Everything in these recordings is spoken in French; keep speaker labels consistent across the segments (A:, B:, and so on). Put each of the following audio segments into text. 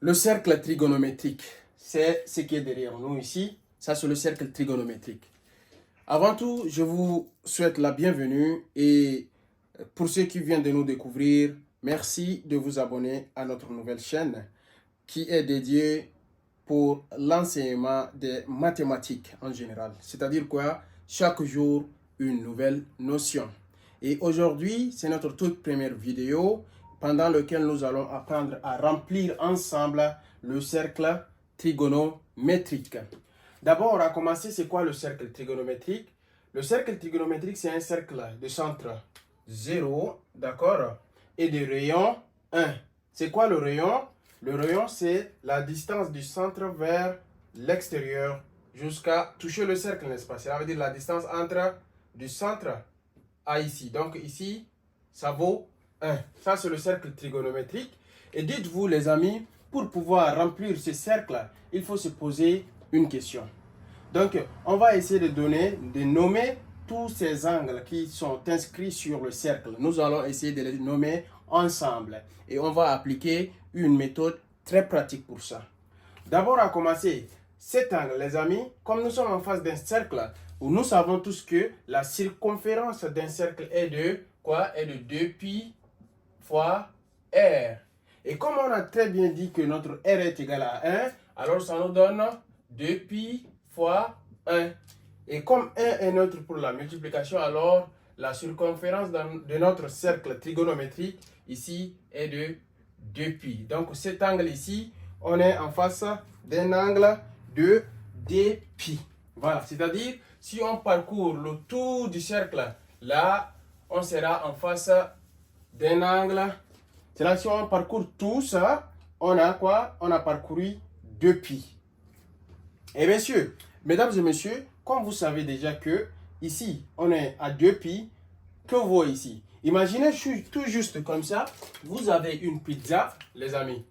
A: Le cercle trigonométrique, c'est ce qui est derrière nous ici. Ça, c'est le cercle trigonométrique. Avant tout, je vous souhaite la bienvenue et pour ceux qui viennent de nous découvrir, merci de vous abonner à notre nouvelle chaîne qui est dédiée pour l'enseignement des mathématiques en général. C'est-à-dire quoi? Chaque jour, une nouvelle notion. Et aujourd'hui, c'est notre toute première vidéo pendant laquelle nous allons apprendre à remplir ensemble le cercle trigonométrique. D'abord, à commencer, c'est quoi le cercle trigonométrique? Le cercle trigonométrique, c'est un cercle de centre 0, d'accord, et de rayon 1. C'est quoi le rayon? Le rayon, c'est la distance du centre vers l'extérieur jusqu'à toucher le cercle, n'est-ce pas? Cela veut dire la distance entre du centre à ici. Donc ici, ça vaut 1. Ça, c'est le cercle trigonométrique. Et dites-vous, les amis, pour pouvoir remplir ce cercle, il faut se poser une question. Donc, on va essayer de nommer tous ces angles qui sont inscrits sur le cercle. Nous allons essayer de les nommer ensemble. Et on va appliquer une méthode très pratique pour ça. D'abord, à commencer, cet angle, les amis, comme nous sommes en face d'un cercle, où nous savons tous que la circonférence d'un cercle est de quoi? Est de 2pi fois r. Et comme on a très bien dit que notre r est égal à 1, alors ça nous donne 2pi fois 1. Et comme 1 est neutre pour la multiplication, alors la circonférence de notre cercle trigonométrique ici est de 2pi. Donc cet angle ici, on est en face d'un angle de 2pi. Voilà, c'est-à-dire si on parcourt le tour du cercle, là, on sera en face d'un angle. C'est-à-dire si on parcourt tout ça, on a quoi? On a parcouru 2pi. Et messieurs, mesdames et messieurs, comme vous savez déjà que ici, on est à 2pi, que vous voyez ici? Imaginez tout juste comme ça, vous avez une pizza, les amis.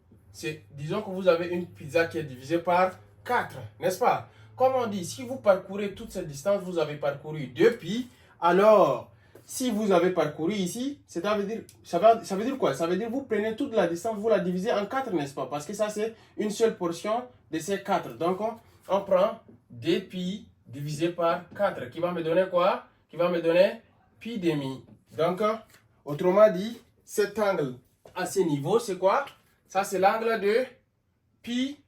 A: Disons que vous avez une pizza qui est divisée par 4, n'est-ce pas? Comme on dit, si vous parcourez toute cette distance, vous avez parcouru 2pi, alors si vous avez parcouru ici, ça veut dire quoi? Ça veut dire que vous prenez toute la distance, vous la divisez en 4, n'est-ce pas? Parce que ça, c'est une seule portion de ces 4. Donc, on prend 2pi divisé par 4, qui va me donner quoi? Qui va me donner pi demi. Donc, autrement dit, cet angle à ce niveau, c'est quoi? Ça, c'est l'angle de pi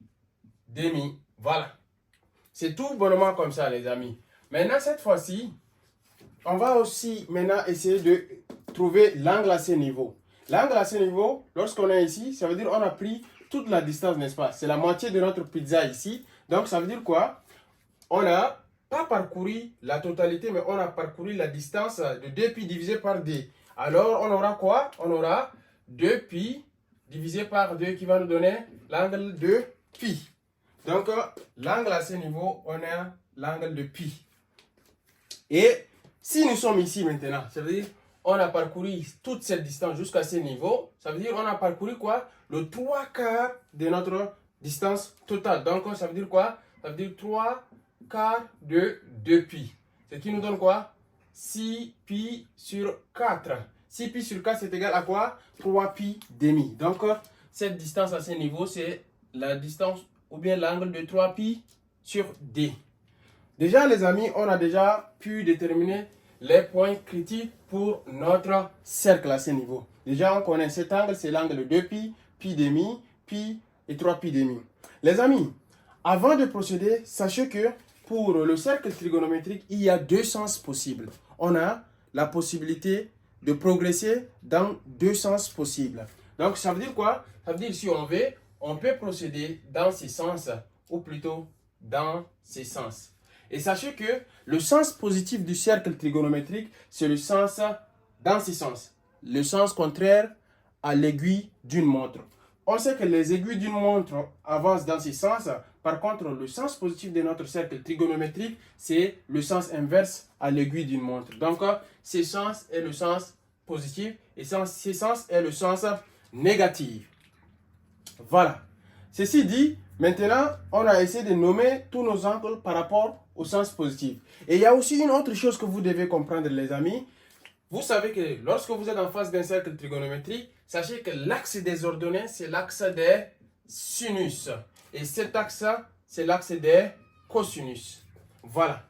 A: demi. Voilà. C'est tout bonnement comme ça, les amis. Maintenant, cette fois-ci, on va aussi maintenant essayer de trouver l'angle à ce niveau. L'angle à ce niveau, lorsqu'on est ici, ça veut dire qu'on a pris toute la distance, n'est-ce pas? C'est la moitié de notre pizza ici. Donc, ça veut dire quoi? On n'a pas parcouru la totalité, mais on a parcouru la distance de 2pi divisé par 2. Alors, on aura quoi? On aura 2pi divisé par 2 qui va nous donner l'angle de pi. Donc, l'angle à ce niveau, on a l'angle de pi. Et si nous sommes ici maintenant, ça veut dire on a parcouru toute cette distance jusqu'à ce niveau. Ça veut dire on a parcouru quoi? Le 3 quarts de notre distance totale. Donc, ça veut dire quoi? Ça veut dire 3 quarts de 2pi. Ce qui nous donne quoi? 6pi sur 4. 6pi sur 4, c'est égal à quoi? 3pi demi. Donc, cette distance à ce niveau, c'est la distance ou bien l'angle de 3pi sur d. Déjà, les amis, on a déjà pu déterminer les points critiques pour notre cercle à ce niveau. Déjà, on connaît cet angle, c'est l'angle de 2pi, pi demi, pi et 3pi demi. Les amis, avant de procéder, sachez que pour le cercle trigonométrique, il y a deux sens possibles. On a la possibilité de progresser dans deux sens possibles. Donc, ça veut dire quoi? Ça veut dire si on veut, on peut procéder dans ces sens, ou plutôt dans ces sens. Et sachez que le sens positif du cercle trigonométrique, c'est le sens dans ces sens. Le sens contraire à l'aiguille d'une montre. On sait que les aiguilles d'une montre avancent dans ces sens. Par contre, le sens positif de notre cercle trigonométrique, c'est le sens inverse à l'aiguille d'une montre. Donc, ce sens est le sens positif et ce sens est le sens négatif. Voilà. Ceci dit, maintenant, on a essayé de nommer tous nos angles par rapport au sens positif. Et il y a aussi une autre chose que vous devez comprendre, les amis. Vous savez que lorsque vous êtes en face d'un cercle trigonométrique, sachez que l'axe des ordonnées, c'est l'axe des sinus. Et cet axe, c'est l'axe des cosinus. Voilà.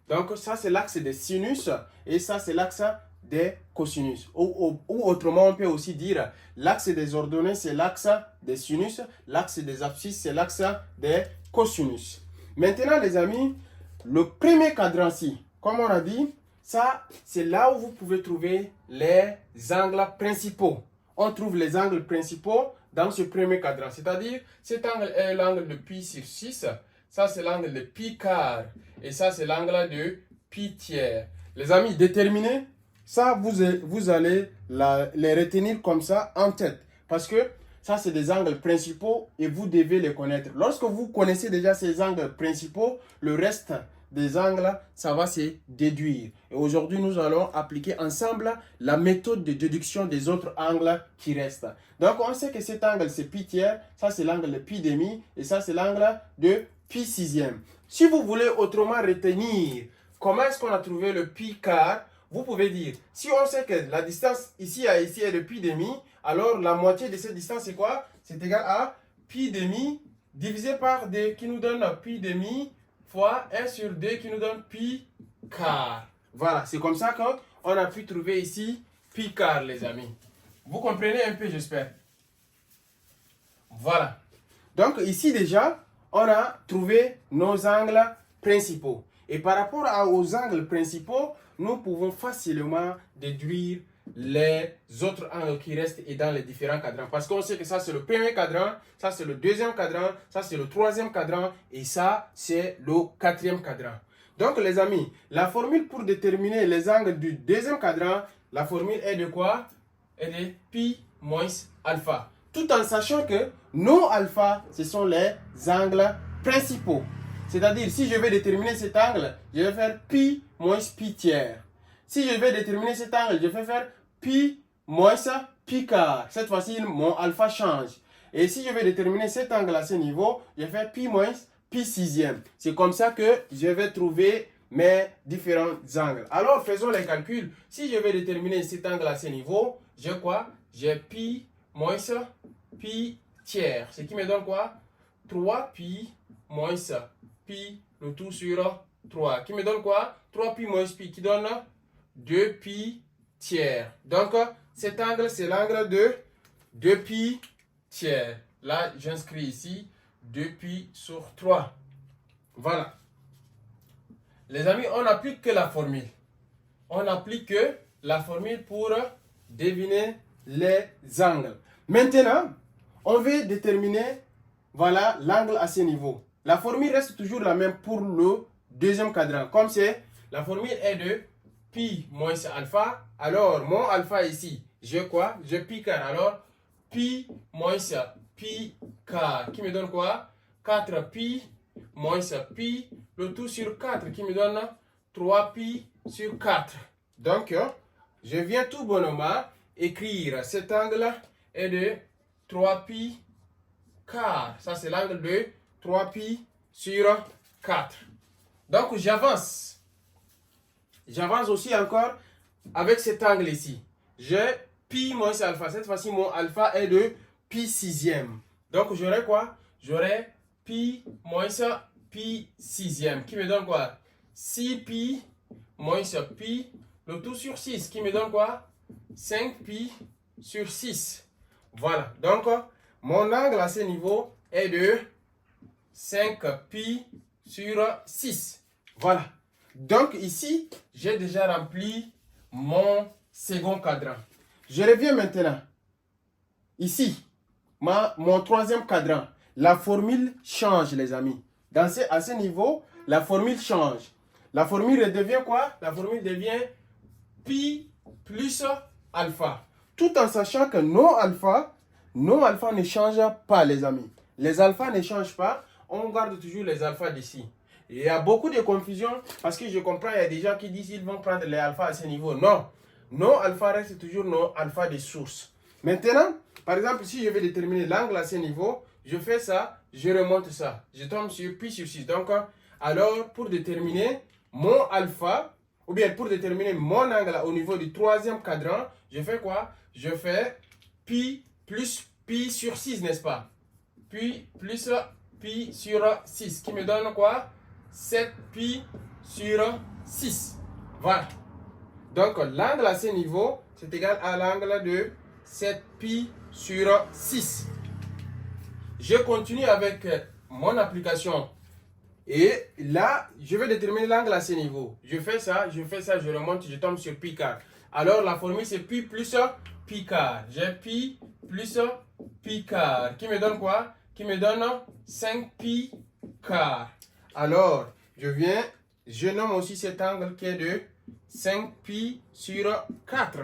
A: Donc, ça, c'est l'axe des sinus et ça, c'est l'axe des cosinus. Ou autrement, on peut aussi dire l'axe des ordonnées, c'est l'axe des sinus. L'axe des abscisses, c'est l'axe des cosinus. Maintenant, les amis, le premier cadran-ci, comme on a dit, ça, c'est là où vous pouvez trouver les angles principaux. On trouve les angles principaux dans ce premier cadran. C'est-à-dire, cet angle est l'angle de pi sur 6. Ça, c'est l'angle de pi quart. Et ça, c'est l'angle de pi tiers. Les amis, déterminez. Ça, vous allez les retenir comme ça en tête. Parce que ça, c'est des angles principaux et vous devez les connaître. Lorsque vous connaissez déjà ces angles principaux, le reste des angles, ça va se déduire. Et aujourd'hui, nous allons appliquer ensemble la méthode de déduction des autres angles qui restent. Donc, on sait que cet angle, c'est pi tiers. Ça, c'est l'angle de pi demi. Et ça, c'est l'angle de pi sixième. Si vous voulez autrement retenir comment est-ce qu'on a trouvé le pi quart, vous pouvez dire, si on sait que la distance ici à ici est de pi demi, alors la moitié de cette distance, c'est quoi? C'est égal à pi demi divisé par d qui nous donne pi demi fois 1 sur 2 qui nous donne pi quart. Voilà, c'est comme ça qu'on a pu trouver ici pi quart, les amis. Vous comprenez un peu, j'espère. Voilà. Donc ici déjà, on a trouvé nos angles principaux. Et par rapport aux angles principaux, nous pouvons facilement déduire les autres angles qui restent et dans les différents cadrans. Parce qu'on sait que ça, c'est le premier cadran, ça, c'est le deuxième cadran, ça, c'est le troisième cadran et ça, c'est le quatrième cadran. Donc, les amis, la formule pour déterminer les angles du deuxième cadran, la formule est de quoi? Est de pi moins alpha. Tout en sachant que nos alpha, ce sont les angles principaux. C'est-à-dire, si je vais déterminer cet angle, je vais faire pi moins pi tiers. Si je vais déterminer cet angle, je vais faire pi moins pi quart. Cette fois-ci, mon alpha change. Et si je vais déterminer cet angle à ce niveau, je vais faire pi moins pi sixième. C'est comme ça que je vais trouver mes différents angles. Alors, faisons les calculs. Si je vais déterminer cet angle à ce niveau, j'ai quoi? J'ai pi moins pi tiers. Ce qui me donne quoi? 3 pi moins pi, le tout sur 3. Qui me donne quoi? 3 pi moins pi qui donne 2 pi tiers. Donc, cet angle, c'est l'angle de 2 pi tiers. Là, j'inscris ici 2 pi sur 3. Voilà. Les amis, on n'applique que la formule. On applique que la formule pour deviner les angles. Maintenant, on veut déterminer, voilà, l'angle à ce niveau. La formule reste toujours la même pour le deuxième cadran. Comme c'est, la formule est de pi moins alpha. Alors, mon alpha ici, j'ai quoi? J'ai pi quart. Alors, pi moins pi quart, qui me donne quoi? 4 pi moins pi, le tout sur 4, qui me donne 3 pi sur 4. Donc, je viens tout bonnement écrire cet angle est de 3 pi quart. Ça, c'est l'angle de 3 pi sur 4. Donc, j'avance. J'avance aussi encore avec cet angle ici. J'ai pi moins alpha. Cette fois-ci, mon alpha est de pi sixième. Donc, j'aurai quoi? J'aurai pi moins pi sixième. Qui me donne quoi? 6 pi moins pi, le tout sur 6. Qui me donne quoi? 5 pi sur 6. Voilà. Donc, mon angle à ce niveau est de 5 pi sur 6. Voilà. Donc ici, j'ai déjà rempli mon second cadran. Je reviens maintenant. Ici, mon troisième cadran. La formule change, les amis. À ce niveau, la formule change. La formule devient quoi? La formule devient pi plus alpha. Tout en sachant que nos alpha ne changent pas, les amis. Les alphas ne changent pas. On garde toujours les alphas d'ici. Il y a beaucoup de confusion parce que je comprends, il y a des gens qui disent qu'ils vont prendre les alphas à ce niveau. Non. Nos alphas restent toujours nos alphas de source. Maintenant, par exemple, si je vais déterminer l'angle à ce niveau, je fais ça, je remonte ça. Je tombe sur pi sur 6. Donc, alors, pour déterminer mon alpha, ou bien pour déterminer mon angle au niveau du troisième cadran, je fais quoi? Je fais pi plus pi sur 6, n'est-ce pas? puis plus pi sur 6, qui me donne quoi? 7 pi sur 6. Voilà. Donc, l'angle à ce niveau, c'est égal à l'angle de 7 pi sur 6. Je continue avec mon application. Et là, je vais déterminer l'angle à ce niveau. Je fais ça, je remonte, je tombe sur pi quart. Alors, la formule, c'est pi plus pi quart. J'ai pi plus pi quart. Qui me donne quoi? Qui me donne 5 pi quart. Alors, je nomme aussi cet angle qui est de 5 pi sur 4.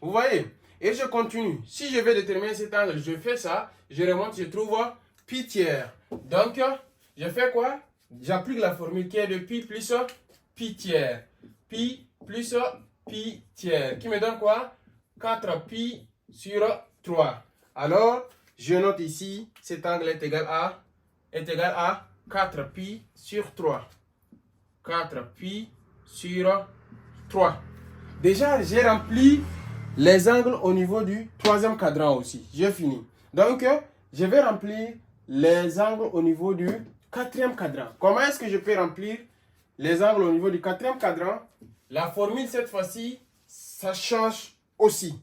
A: Vous voyez? Et je continue. Si je vais déterminer cet angle, je fais ça, je remonte, je trouve pi tiers. Donc, je fais quoi? J'applique la formule qui est de pi plus pi tiers. Pi plus pi tiers. Qui me donne quoi? 4 pi sur 3. Alors, je note ici, cet angle est égal à 4 pi sur 3. 4 pi sur 3. Déjà, j'ai rempli les angles au niveau du troisième cadran aussi. J'ai fini. Donc, je vais remplir les angles au niveau du quatrième cadran. Comment est-ce que je peux remplir les angles au niveau du quatrième cadran? La formule, cette fois-ci, ça change aussi.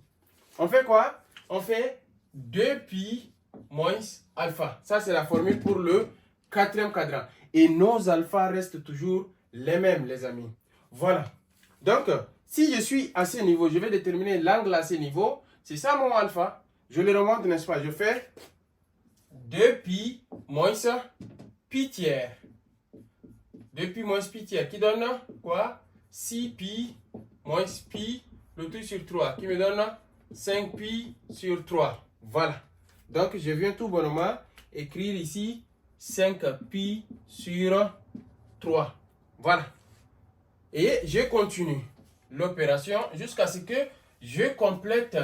A: On fait quoi? On fait 2pi moins alpha. Ça, c'est la formule pour le quatrième cadran. Et nos alphas restent toujours les mêmes, les amis. Voilà. Donc, si je suis à ce niveau, je vais déterminer l'angle à ce niveau. C'est ça mon alpha. Je le remonte, n'est-ce pas? Je fais 2pi moins pi tiers. 2pi moins pi tiers qui donne quoi? 6pi moins pi, le tout sur 3, qui me donne 5pi sur 3. Voilà. Donc, je viens tout bonnement écrire ici 5pi sur 3. Voilà. Et je continue l'opération jusqu'à ce que je complète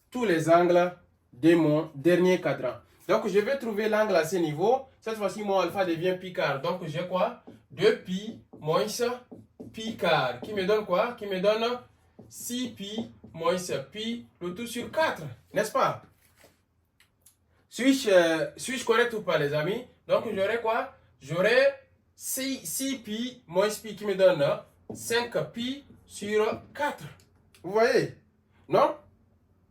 A: tous les angles de mon dernier cadran. Donc, je vais trouver l'angle à ce niveau. Cette fois-ci, mon alpha devient pi quart. Donc, j'ai quoi? 2pi moins pi quart. Qui me donne quoi? Qui me donne 6pi moins pi, le tout sur 4. N'est-ce pas? Suis-je correct ou pas, les amis? Donc, j'aurai quoi? J'aurai 6pi moins pi qui me donne 5pi sur 4. Vous voyez? Non?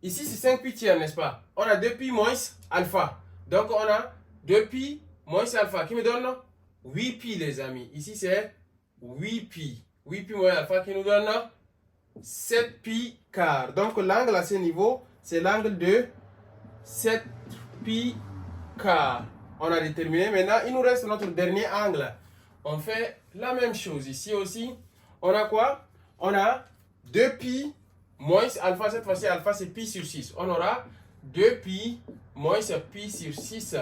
A: Ici, c'est 5 pi tiers, n'est-ce pas? On a 2pi moins alpha. Donc, on a 2pi moins alpha qui me donne 8pi, les amis. Ici, c'est 8pi. 8pi moins alpha qui nous donne 7pi quart. Donc, l'angle à ce niveau, c'est l'angle de 7pi quart. On a déterminé. Maintenant, il nous reste notre dernier angle. On fait la même chose. Ici aussi, on a quoi? On a 2pi moins alpha. Cette fois-ci, alpha, c'est pi sur 6. On aura 2pi moins pi sur 6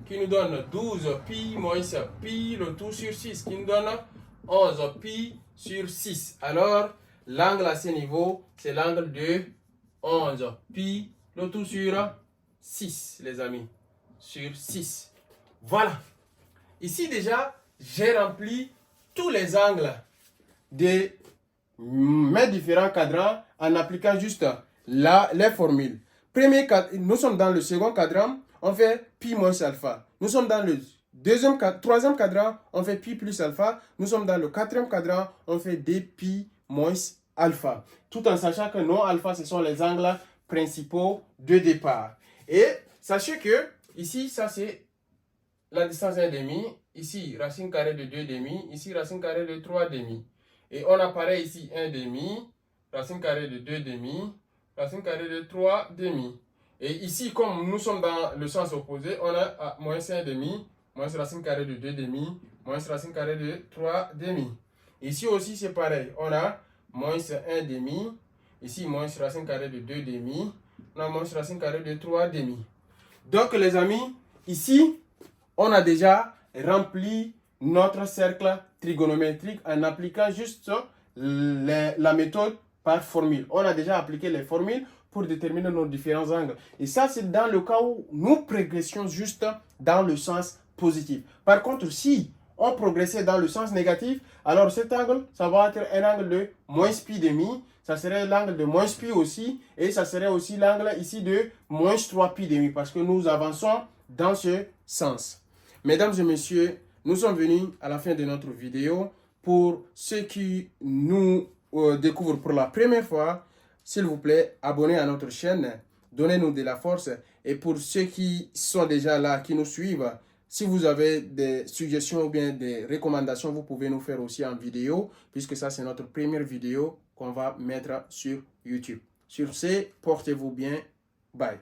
A: qui nous donne 12pi moins pi, le tout sur 6 qui nous donne 11pi sur 6. Alors, l'angle à ce niveau, c'est l'angle de 11pi, le tout sur 6, les amis. Sur 6. Voilà. Ici, déjà, j'ai rempli tous les angles de mes différents cadrans en appliquant juste les formules. Nous sommes dans le second cadran, on fait pi moins alpha. Nous sommes dans le troisième cadran, on fait pi plus alpha. Nous sommes dans le quatrième cadran, on fait 2pi moins alpha. Tout en sachant que nos alpha, ce sont les angles principaux de départ. Et sachez que ici, ça c'est la distance 1,5. Ici, racine carrée de 2,5. Ici, racine carrée de 3,5. Et on a pareil ici 1,5. Racine carrée de 2,5. Racine carrée de 3,5. Et ici, comme nous sommes dans le sens opposé, on a moins 1,5, moins racine carrée de 2,5, moins racine carrée de 3,5. Ici aussi, c'est pareil. On a moins 1,5. Ici, moins racine carrée de 2,5. On a moins racine carrée de 3,5. Donc, les amis, ici, on a déjà rempli notre cercle trigonométrique en appliquant juste la méthode par formule. On a déjà appliqué les formules pour déterminer nos différents angles. Et ça, c'est dans le cas où nous progressions juste dans le sens positif. Par contre, si on progressait dans le sens négatif, alors cet angle, ça va être un angle de moins pi demi. Ça serait l'angle de moins pi aussi. Et ça serait aussi l'angle ici de moins 3 pi demi. Parce que nous avançons dans ce sens. Mesdames et messieurs, nous sommes venus à la fin de notre vidéo. Pour ceux qui nous découvrent pour la première fois, s'il vous plaît, abonnez à notre chaîne, donnez-nous de la force. Et pour ceux qui sont déjà là, qui nous suivent, si vous avez des suggestions ou bien des recommandations, vous pouvez nous faire aussi en vidéo, puisque ça, c'est notre première vidéo qu'on va mettre sur YouTube. Sur ce, portez-vous bien. Bye.